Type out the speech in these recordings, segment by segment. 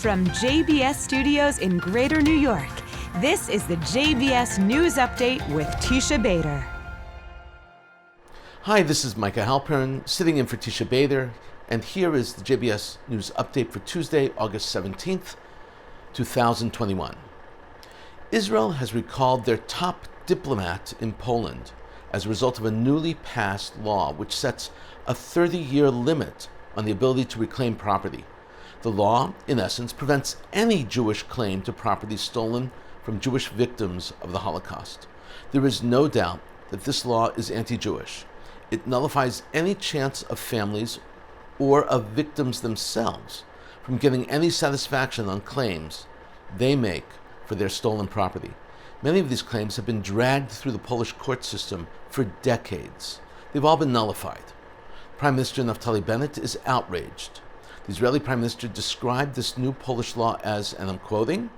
From JBS Studios in Greater New York, this is the JBS News Update with Teisha Bader. Hi, this is Micah Halpern, sitting in for Teisha Bader, and here is the JBS News Update for Tuesday, August 17th, 2021. Israel has recalled their top diplomat in Poland as a result of a newly passed law which sets a 30-year limit on the ability to reclaim property. The law, in essence, prevents any Jewish claim to property stolen from Jewish victims of the Holocaust. There is no doubt that this law is anti-Jewish. It nullifies any chance of families or of victims themselves from getting any satisfaction on claims they make for their stolen property. Many of these claims have been dragged through the Polish court system for decades. They've all been nullified. Prime Minister Naftali Bennett is outraged. The Israeli Prime Minister described this new Polish law as, and I'm quoting,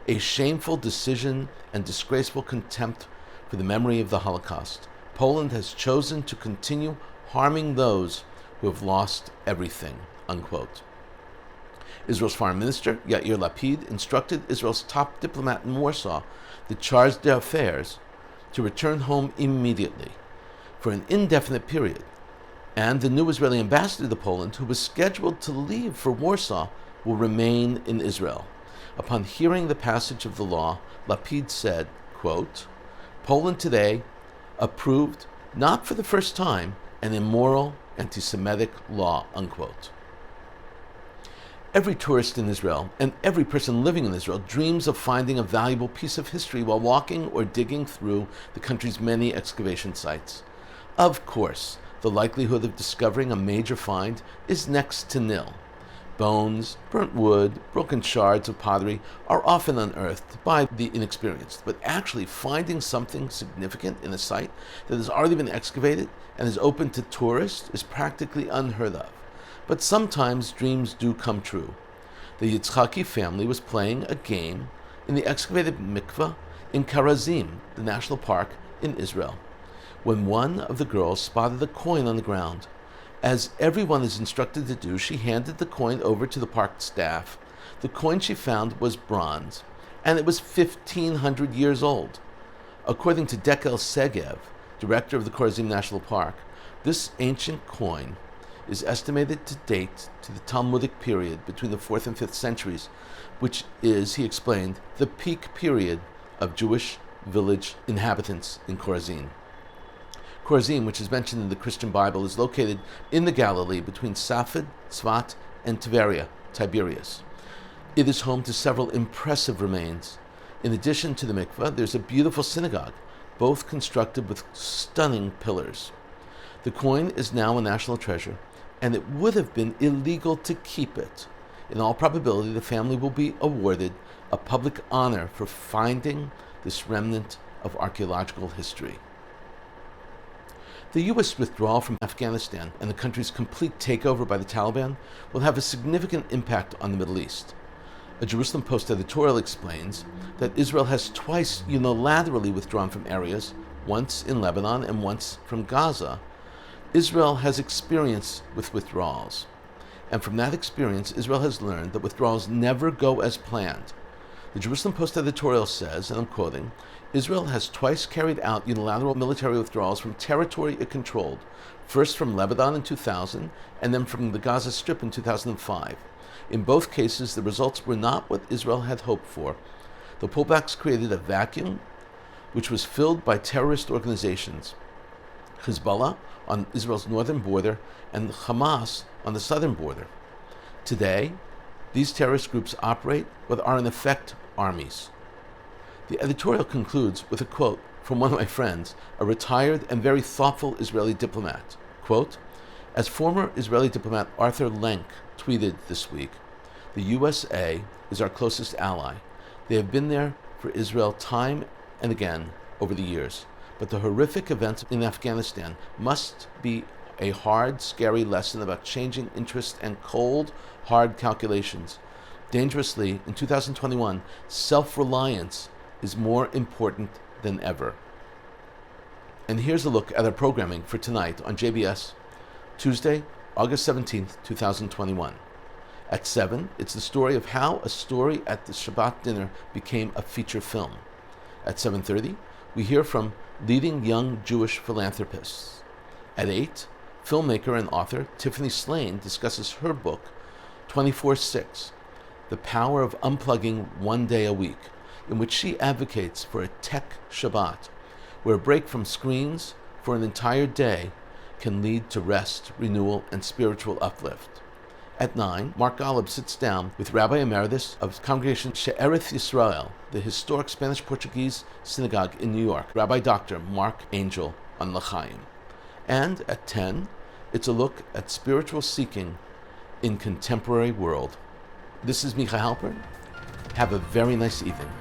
a shameful decision and disgraceful contempt for the memory of the Holocaust. Poland has chosen to continue harming those who have lost everything, unquote. Israel's Foreign Minister, Yair Lapid, instructed Israel's top diplomat in Warsaw, the charge d'affaires, to return home immediately for an indefinite period. And the new Israeli ambassador to Poland, who was scheduled to leave for Warsaw, will remain in Israel. Upon hearing the passage of the law, Lapid said, quote, Poland today approved, not for the first time, an immoral anti-Semitic law, unquote. Every tourist in Israel and every person living in Israel dreams of finding a valuable piece of history while walking or digging through the country's many excavation sites. Of course, the likelihood of discovering a major find is next to nil. Bones, burnt wood, broken shards of pottery are often unearthed by the inexperienced, but actually finding something significant in a site that has already been excavated and is open to tourists is practically unheard of. But sometimes dreams do come true. The Yitzhaki family was playing a game in the excavated mikveh in Karazim, the national park in Israel, when one of the girls spotted a coin on the ground. As everyone is instructed to do, she handed the coin over to the park staff. The coin she found was bronze, and it was 1,500 years old. According to Dekel Segev, director of the Karazim National Park, this ancient coin is estimated to date to the Talmudic period between the 4th and 5th centuries, which is, he explained, the peak period of Jewish village inhabitants in Chorazin. Chorazim, which is mentioned in the Christian Bible, is located in the Galilee between Safed, Tzfat, and Tiberias. It is home to several impressive remains. In addition to the mikveh, there's a beautiful synagogue, both constructed with stunning pillars. The coin is now a national treasure, and it would have been illegal to keep it. In all probability, the family will be awarded a public honor for finding this remnant of archaeological history. The U.S. withdrawal from Afghanistan and the country's complete takeover by the Taliban will have a significant impact on the Middle East. A Jerusalem Post editorial explains that Israel has twice unilaterally withdrawn from areas, once in Lebanon and once from Gaza. Israel has experience with withdrawals, and from that experience, Israel has learned that withdrawals never go as planned. The Jerusalem Post editorial says, and I'm quoting, Israel has twice carried out unilateral military withdrawals from territory it controlled, first from Lebanon in 2000 and then from the Gaza Strip in 2005. In both cases, the results were not what Israel had hoped for. The pullbacks created a vacuum which was filled by terrorist organizations, Hezbollah on Israel's northern border and Hamas on the southern border. Today, these terrorist groups operate what are in effect armies. The editorial concludes with a quote from one of my friends, a retired and very thoughtful Israeli diplomat. Quote, as former Israeli diplomat Arthur Lenk tweeted this week, the USA is our closest ally. They have been there for Israel time and again over the years. But the horrific events in Afghanistan must be a hard, scary lesson about changing interests and cold, hard calculations. Dangerously, in 2021, self-reliance is more important than ever. And here's a look at our programming for tonight on JBS, Tuesday, August 17th, 2021. At 7, it's the story of how a story at the Shabbat dinner became a feature film. At 7:30, we hear from leading young Jewish philanthropists. At 8, filmmaker and author Tiffany Slain discusses her book, 24/6, The Power of Unplugging One Day a Week, in which she advocates for a tech Shabbat, where a break from screens for an entire day can lead to rest, renewal, and spiritual uplift. At 9, Mark Golub sits down with Rabbi Emeritus of Congregation Shearith Israel, the historic Spanish-Portuguese Synagogue in New York, Rabbi Dr. Marc Angel on L'chaim. And at 10, it's a look at spiritual seeking in contemporary world. This is Micha Halpern. Have a very nice evening.